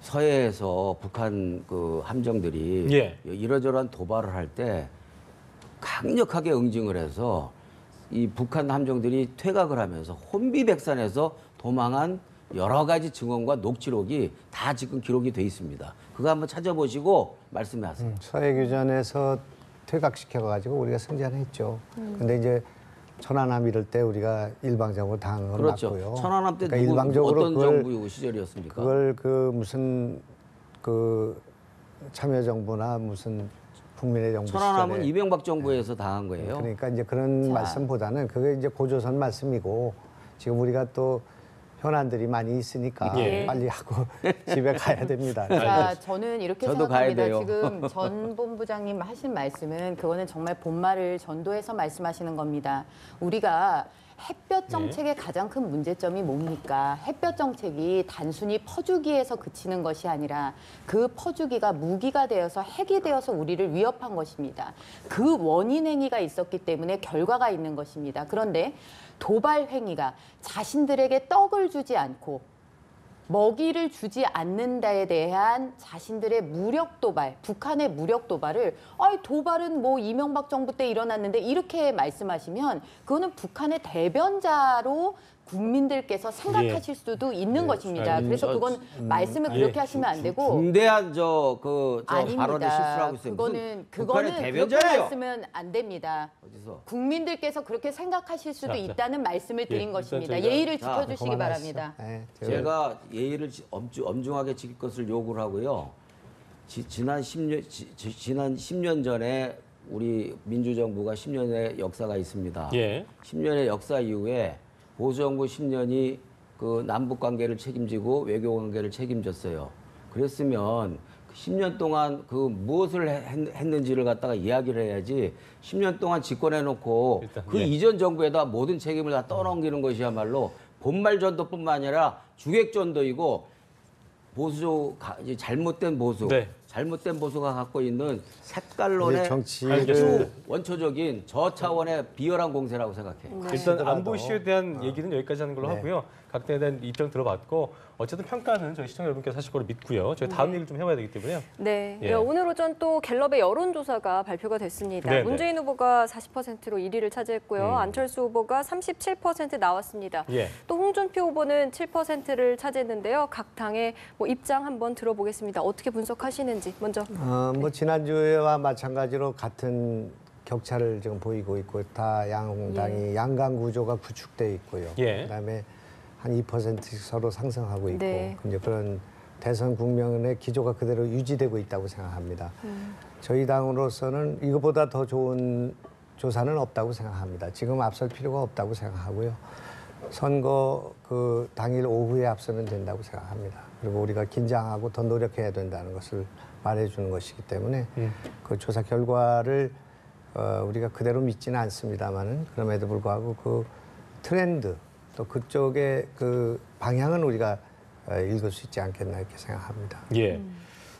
서해에서 북한 그 함정들이 이러저러한 도발을 할 때 강력하게 응징을 해서 이 북한 함정들이 퇴각을 하면서 혼비백산해서 도망한 여러 가지 증언과 녹취록이 다 지금 기록이 돼 있습니다. 그거 한번 찾아보시고 말씀하세요. 서해교전에서 퇴각시켜가지고 우리가 승리를 했죠. 근데 이제 천안함 이럴 때 우리가 일방적으로 당한 건 그렇죠. 맞고요. 천안함 때 그러니까 누구, 일방적으로 어떤 정부 시절이었습니까? 그걸 그 무슨 그 참여정부나 무슨 국민의 정부 천안함은 시절에 이명박 정부에서 당한 거예요. 그러니까 이제 그런 말씀보다는 그게 이제 고조선 말씀이고 지금 우리가 또 현안들이 많이 있으니까 예. 빨리 하고 집에 가야 됩니다. 자, 저는 이렇게 저도 가야 생각합니다. 돼요. 지금 전 본부장님 하신 말씀은 그거는 정말 본말을 전도해서 말씀하시는 겁니다. 우리가 햇볕 정책의 가장 큰 문제점이 뭡니까? 햇볕 정책이 단순히 퍼주기에서 그치는 것이 아니라 그 퍼주기가 무기가 되어서 핵이 되어서 우리를 위협한 것입니다. 그 원인 행위가 있었기 때문에 결과가 있는 것입니다. 그런데 도발 행위가 자신들에게 떡을 주지 않고 먹이를 주지 않는다에 대한 자신들의 무력 도발, 북한의 무력 도발을 도발은 뭐 이명박 정부 때 일어났는데 이렇게 말씀하시면 그거는 북한의 대변자로 국민들께서 생각하실 수도 있는 것입니다. 그래서 그건 말씀을 그렇게 하시면 안 되고 중대한 발언을 아닙니다. 실수하고 있어요. 그거는 북한의 그렇게 대변자예요. 말씀은 안 됩니다. 어디서? 국민들께서 그렇게 생각하실 수도 자. 있다는 말씀을 드린 일단 것입니다. 저희가- 예의를 자, 지켜주시기 그만하시죠. 바랍니다. 네, 제가 예의를 엄중하게 지킬 것을 요구를 하고요. 지난 10년 전에 우리 민주정부가 10년의 역사가 있습니다. 예. 10년의 역사 이후에 보수정부 10년이 그 남북 관계를 책임지고 외교 관계를 책임졌어요. 그랬으면 10년 동안 그 무엇을 했는지를 갖다가 이야기를 해야지 10년 동안 집권해놓고 일단, 그 예. 이전 정부에다 모든 책임을 다 떠넘기는 것이야말로 본말전도뿐만 아니라 주객전도이고 이제 잘못된 보수, 네. 잘못된 보수가 갖고 있는 색깔론의 이제 정치를 아주 원초적인 저 차원의 비열한 공세라고 생각해요. 일단 안보 이슈에 대한 얘기는 여기까지 하는 걸로 네. 하고요. 각 당에 대한 입장 들어봤고 어쨌든 평가는 저희 시청자 여러분께서 하실 거로 믿고요. 저희 다음 얘기를 좀 해봐야 되기 때문에요. 네, 예. 오늘 오전 또 갤럽의 여론조사가 발표가 됐습니다. 네네. 문재인 후보가 40%로 1위를 차지했고요. 안철수 후보가 37% 나왔습니다. 예. 또 홍준표 후보는 7%를 차지했는데요. 각 당의 뭐 입장 한번 들어보겠습니다. 어떻게 분석하시는지 먼저. 뭐 지난주와 마찬가지로 같은 격차를 지금 보이고 있고 다 양당이 양강 구조가 구축돼 있고요. 예. 그다음에 한 2%씩 서로 상승하고 있고 네. 이제 그런 대선 국면의 기조가 그대로 유지되고 있다고 생각합니다. 저희 당으로서는 이거보다 더 좋은 조사는 없다고 생각합니다. 지금 앞설 필요가 없다고 생각하고요. 선거 그 당일 오후에 앞서면 된다고 생각합니다. 그리고 우리가 긴장하고 더 노력해야 된다는 것을 말해주는 것이기 때문에 그 조사 결과를 우리가 그대로 믿지는 않습니다만은 그럼에도 불구하고 그 트렌드 또 그쪽의 그 방향은 우리가 읽을 수 있지 않겠나 이렇게 생각합니다. 예.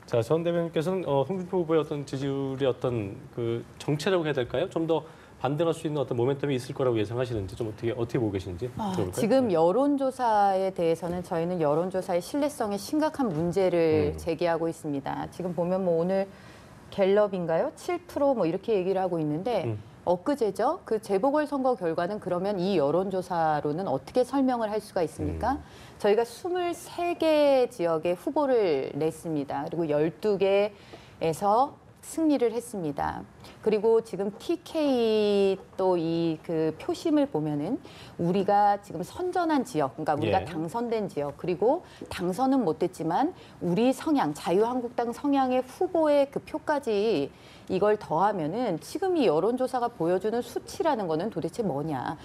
자, 전 대변인께서는 홍준표 후보의 어떤 지지율의 어떤 그 정체라고 해야 될까요? 좀 더 반등할 수 있는 어떤 모멘텀이 있을 거라고 예상하시는지 좀 어떻게 보고 계시는지 들어볼까요? 지금 여론조사에 대해서는 저희는 여론조사의 신뢰성에 심각한 문제를 제기하고 있습니다. 지금 보면 뭐 오늘 갤럽인가요? 7% 뭐 이렇게 얘기를 하고 있는데 엊그제죠. 그 재보궐선거 결과는 그러면 이 여론조사로는 어떻게 설명을 할 수가 있습니까? 저희가 23개 지역에 후보를 냈습니다. 그리고 12개에서 승리를 했습니다. 그리고 지금 TK 또 이 그 표심을 보면은 우리가 지금 선전한 지역, 그러니까 우리가 예. 당선된 지역, 그리고 당선은 못했지만 우리 성향, 자유한국당 성향의 후보의 그 표까지 이걸 더하면은 지금 이 여론조사가 보여주는 수치라는 거는 도대체 뭐냐.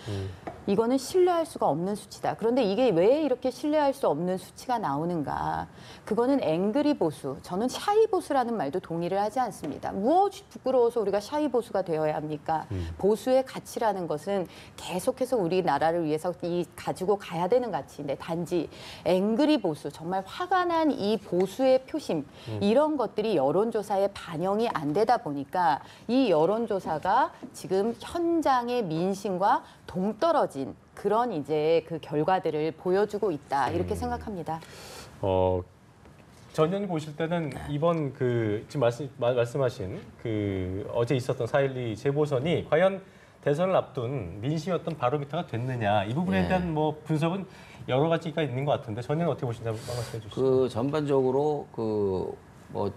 이거는 신뢰할 수가 없는 수치다. 그런데 이게 왜 이렇게 신뢰할 수 없는 수치가 나오는가. 그거는 앵그리 보수, 저는 샤이 보수라는 말도 동의를 하지 않습니다. 무엇이 부끄러워서 우리가 샤이 보수가 되어야 합니까? 보수의 가치라는 것은 계속해서 우리나라를 위해서 가지고 가야 되는 가치인데 단지 앵그리 보수, 정말 화가 난 이 보수의 표심, 이런 것들이 여론조사에 반영이 안 되다 보니까 이 여론조사가 지금 현장의 민심과 동떨어진 그런 이제 그 결과들을 보여주고 있다. 이렇게 생각합니다. 전 의원님 보실 때는 이번 그 지금 말씀하신 그 어제 있었던 4.12 재보선이 과연 대선을 앞둔 민심의 어떤 바로미터가 됐느냐 이 부분에 대한 뭐 분석은 여러 가지가 있는 것 같은데 전 의원님 어떻게 보시는지 한번 말씀해 주시죠. 그 전반적으로 그 뭐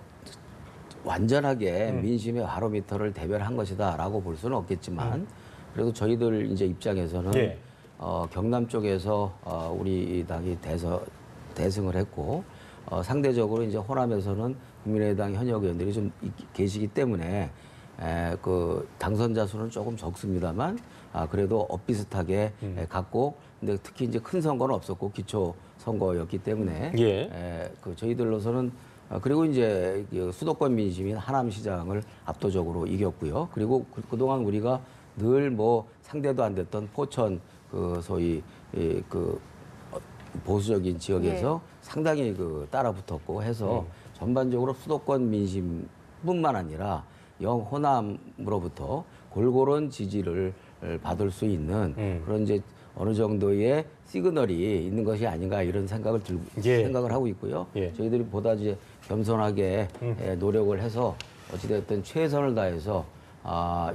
완전하게 민심의 바로미터를 대변한 것이다라고 볼 수는 없겠지만 그래도 저희들 이제 입장에서는 예. 경남 쪽에서 우리 당이 대승을 했고 상대적으로 이제 호남에서는 국민의당 현역 의원들이 좀 계시기 때문에 그 당선자 수는 조금 적습니다만 그래도 엇비슷하게 갔고 근데 특히 이제 큰 선거는 없었고 기초 선거였기 때문에 그 저희들로서는 그리고 이제 수도권 민심인 하남시장을 압도적으로 이겼고요. 그리고 그동안 우리가 늘 뭐 상대도 안 됐던 포천 그 소위 그 보수적인 지역에서 상당히 그 따라붙었고 해서 전반적으로 수도권 민심뿐만 아니라 영호남으로부터 골고루 지지를 받을 수 있는 그런 이제 어느 정도의 시그널이 있는 것이 아닌가 이런 생각을 생각을 하고 있고요. 저희들이 보다 이제 겸손하게 노력을 해서 어찌됐든 최선을 다해서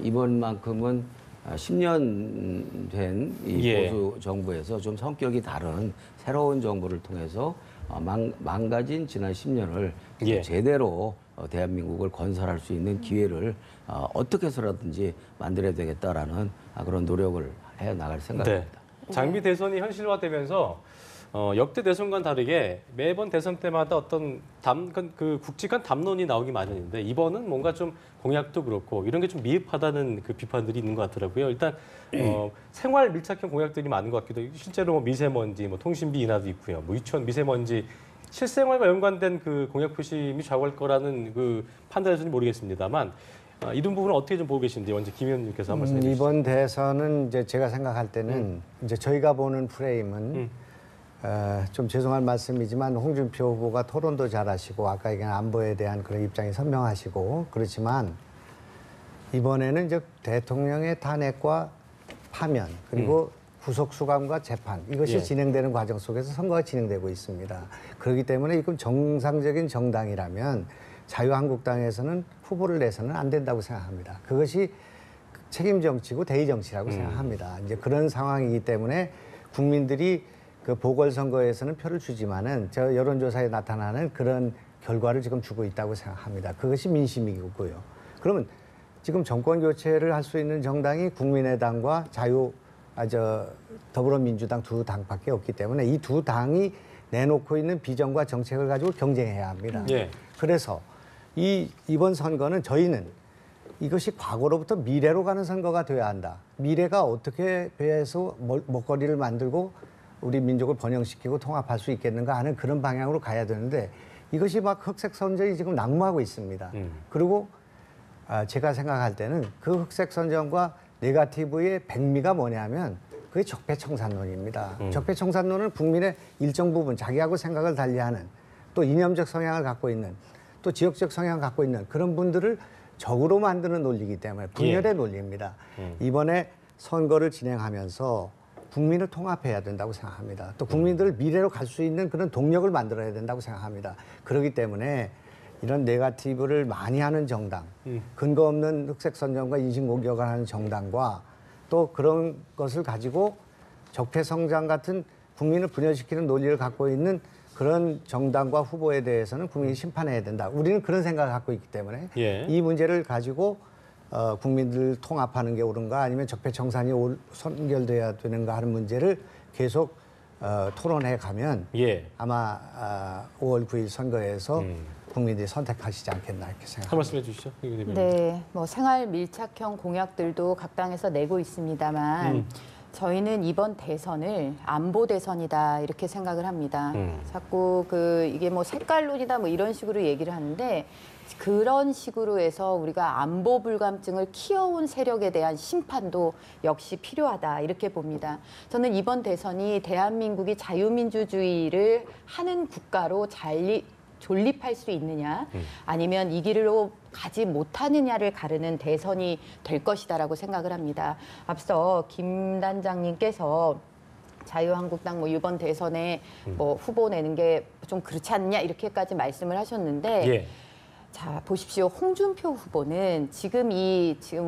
이번만큼은 10년 된 이 보수 정부에서 좀 성격이 다른 새로운 정부를 통해서 망가진 지난 10년을 제대로 대한민국을 건설할 수 있는 기회를 어떻게 해서라든지 만들어야 되겠다라는 그런 노력을 해 나갈 생각입니다. 장미 대선이 현실화되면서 역대 대선과는 다르게 매번 대선 때마다 어떤 그 굵직한 담론이 나오기 마련인데 이번은 뭔가 좀 공약도 그렇고 이런 게 좀 미흡하다는 그 비판들이 있는 것 같더라고요. 일단 생활 밀착형 공약들이 많은 것 같기도 해요. 실제로 뭐 미세먼지, 뭐 통신비 인하도 있고요. 뭐 유치원 미세먼지 실생활과 연관된 그 공약 표심이 좌우할 거라는 그 판단에서는 모르겠습니다만 이런 부분은 어떻게 좀 보고 계신지 먼저 김 의원님께서 한 말씀 해주시죠. 이번 대선은 이제 제가 생각할 때는 이제 저희가 보는 프레임은 좀 죄송한 말씀이지만 홍준표 후보가 토론도 잘하시고 아까 얘기한 안보에 대한 그런 입장이 선명하시고 그렇지만 이번에는 이제 대통령의 탄핵과 파면 그리고 구속 수감과 재판 이것이 진행되는 과정 속에서 선거가 진행되고 있습니다. 그렇기 때문에 이건 정상적인 정당이라면 자유한국당에서는 후보를 내서는 안 된다고 생각합니다. 그것이 책임 정치고 대의 정치라고 생각합니다. 이제 그런 상황이기 때문에 국민들이 그 보궐선거에서는 표를 주지만은 저 여론조사에 나타나는 그런 결과를 지금 주고 있다고 생각합니다. 그것이 민심이고요. 그러면 지금 정권 교체를 할 수 있는 정당이 국민의당과 더불어민주당 두 당밖에 없기 때문에 이 두 당이 내놓고 있는 비전과 정책을 가지고 경쟁해야 합니다. 그래서 이번 선거는 저희는 이것이 과거로부터 미래로 가는 선거가 돼야 한다. 미래가 어떻게 배에서 먹거리를 만들고 우리 민족을 번영시키고 통합할 수 있겠는가 하는 그런 방향으로 가야 되는데 이것이 막 흑색 선전이 지금 난무하고 있습니다. 그리고 제가 생각할 때는 그 흑색 선전과 네거티브의 백미가 뭐냐면 그게 적폐청산론입니다. 적폐청산론은 국민의 일정 부분 자기하고 생각을 달리하는 또 이념적 성향을 갖고 있는 또 지역적 성향을 갖고 있는 그런 분들을 적으로 만드는 논리이기 때문에 분열의 논리입니다. 이번에 선거를 진행하면서 국민을 통합해야 된다고 생각합니다. 또 국민들을 미래로 갈 수 있는 그런 동력을 만들어야 된다고 생각합니다. 그렇기 때문에 이런 네거티브를 많이 하는 정당, 근거 없는 흑색 선전과 인신공격을 하는 정당과 또 그런 것을 가지고 적폐 성장 같은 국민을 분열시키는 논리를 갖고 있는 그런 정당과 후보에 대해서는 국민이 심판해야 된다. 우리는 그런 생각을 갖고 있기 때문에 이 문제를 가지고 국민들 통합하는 게 옳은가 아니면 적폐청산이 선결돼야 되는가 하는 문제를 계속 토론해 가면 아마 5월 9일 선거에서 국민들이 선택하시지 않겠나 이렇게 생각합니다. 한 말씀 해주시죠. 네, 뭐 생활 밀착형 공약들도 각 당에서 내고 있습니다만 저희는 이번 대선을 안보 대선이다 이렇게 생각을 합니다. 자꾸 이게 뭐 색깔론이다 뭐 이런 식으로 얘기를 하는데 그런 식으로 해서 우리가 안보 불감증을 키워온 세력에 대한 심판도 역시 필요하다 이렇게 봅니다. 저는 이번 대선이 대한민국이 자유민주주의를 하는 국가로 존립할 수 있느냐 아니면 이 길로 가지 못하느냐를 가르는 대선이 될 것이다라고 생각을 합니다. 앞서 김 단장님께서 자유한국당 뭐 이번 대선에 뭐 후보 내는 게 좀 그렇지 않냐 이렇게까지 말씀을 하셨는데 자 보십시오. 홍준표 후보는 지금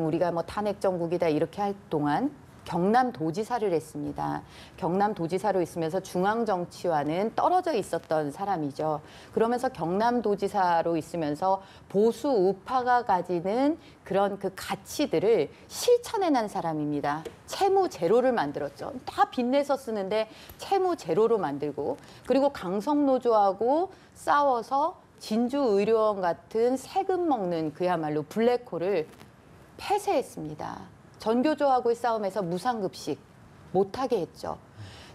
우리가 뭐 탄핵 정국이다 이렇게 할 동안 경남도지사를 했습니다. 경남도지사로 있으면서 중앙정치와는 떨어져 있었던 사람이죠. 그러면서 경남도지사로 있으면서 보수 우파가 가지는 그런 그 가치들을 실천해낸 사람입니다. 채무 제로를 만들었죠. 다 빚내서 쓰는데 채무 제로로 만들고 그리고 강성노조하고 싸워서 진주의료원 같은 세금 먹는 그야말로 블랙홀을 폐쇄했습니다. 전교조하고의 싸움에서 무상급식 못하게 했죠.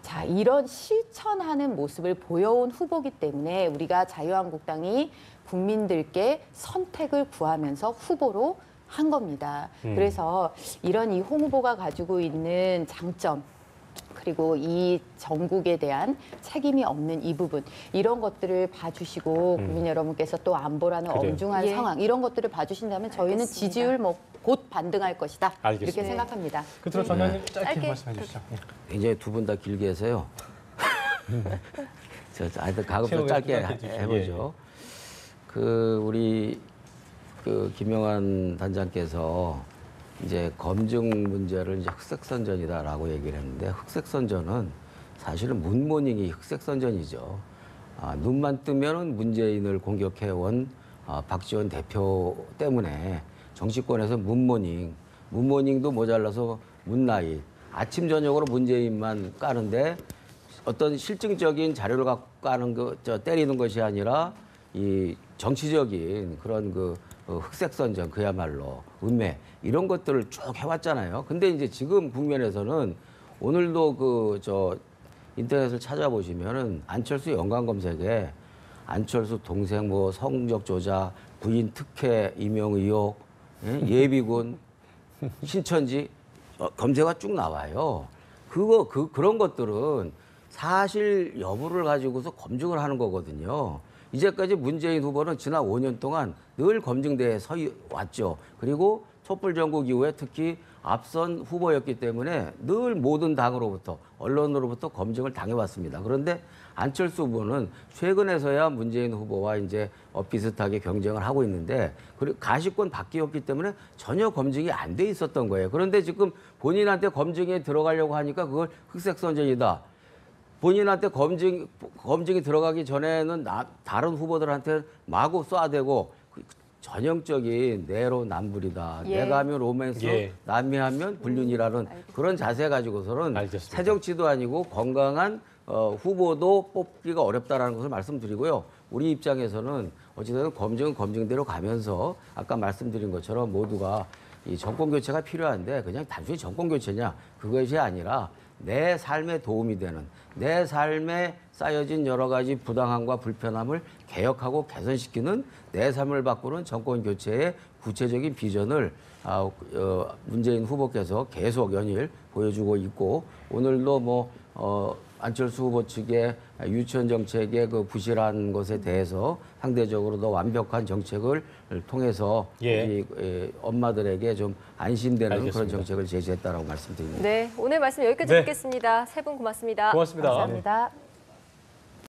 자, 이런 실천하는 모습을 보여온 후보기 때문에 우리가 자유한국당이 국민들께 선택을 구하면서 후보로 한 겁니다. 그래서 이런 이 홍 후보가 가지고 있는 장점, 그리고 이 전국에 대한 책임이 없는 이 부분, 이런 것들을 봐주시고 국민 여러분께서 또 안보라는 그래요. 엄중한 예. 상황, 이런 것들을 봐주신다면 저희는 알겠습니다. 지지율 곧 반등할 것이다. 알겠습니다. 이렇게 생각합니다. 끝으로 전 의원님 짧게 짧게 말씀해 주시죠. 예. 굉장히 두 분 다 길게 해서요. 하여튼 가급적 짧게 해주시죠. 해보죠. 우리 김영환 단장께서 이제 검증 문제를 이제 흑색선전이다라고 얘기를 했는데, 흑색선전은 사실은 문모닝이 흑색선전이죠. 눈만 뜨면은 문재인을 공격해온 박지원 대표 때문에 정치권에서 문모닝도 모자라서 문나잇, 아침 저녁으로 문재인만 까는데 어떤 실증적인 자료를 갖고 까는 때리는 것이 아니라 이 정치적인 그런 흑색선전, 그야말로 음해, 이런 것들을 쭉 해왔잖아요. 근데 이제 지금 국면에서는 오늘도 인터넷을 찾아보시면은 안철수 연관 검색에 안철수 동생 성적 조작, 부인 특혜 임용 의혹, 예비군, 신천지 검색가 쭉 나와요. 그런 것들은 사실 여부를 가지고서 검증을 하는 거거든요. 이제까지 문재인 후보는 지난 5년 동안 늘 검증대에 서 왔죠. 그리고 촛불 전국 이후에 특히 앞선 후보였기 때문에 늘 모든 당으로부터, 언론으로부터 검증을 당해왔습니다. 그런데 안철수 후보는 최근에서야 문재인 후보와 이제 비슷하게 경쟁을 하고 있는데, 그리고 가시권 바뀌었기 때문에 전혀 검증이 안 돼 있었던 거예요. 그런데 지금 본인한테 검증에 들어가려고 하니까 그걸 흑색선전이다. 본인한테 검증이 들어가기 전에는 다른 후보들한테 마구 쏴대고 전형적인 내로남불이다. 예. 내가 하면 로맨스, 예. 남이 하면 불륜이라는 그런 자세 가지고서는 알겠습니다. 새정치도 아니고 건강한 후보도 뽑기가 어렵다라는 것을 말씀드리고요. 우리 입장에서는 어찌됐든 검증은 검증대로 가면서 아까 말씀드린 것처럼 모두가 이 정권 교체가 필요한데 그냥 단순히 정권 교체냐, 그것이 아니라 내 삶에 도움이 되는, 내 삶에 쌓여진 여러 가지 부당함과 불편함을 개혁하고 개선시키는, 내 삶을 바꾸는 정권 교체의 구체적인 비전을 문재인 후보께서 계속 연일 보여주고 있고, 오늘도 안철수 후보 측의 유치원 정책의 부실한 것에 대해서 상대적으로 더 완벽한 정책을 통해서 예. 우리 엄마들에게 좀 안심되는 알겠습니다. 그런 정책을 제시했다라고 말씀드립니다. 네, 오늘 말씀 여기까지 네. 듣겠습니다. 세 분 고맙습니다. 고맙습니다. 감사합니다.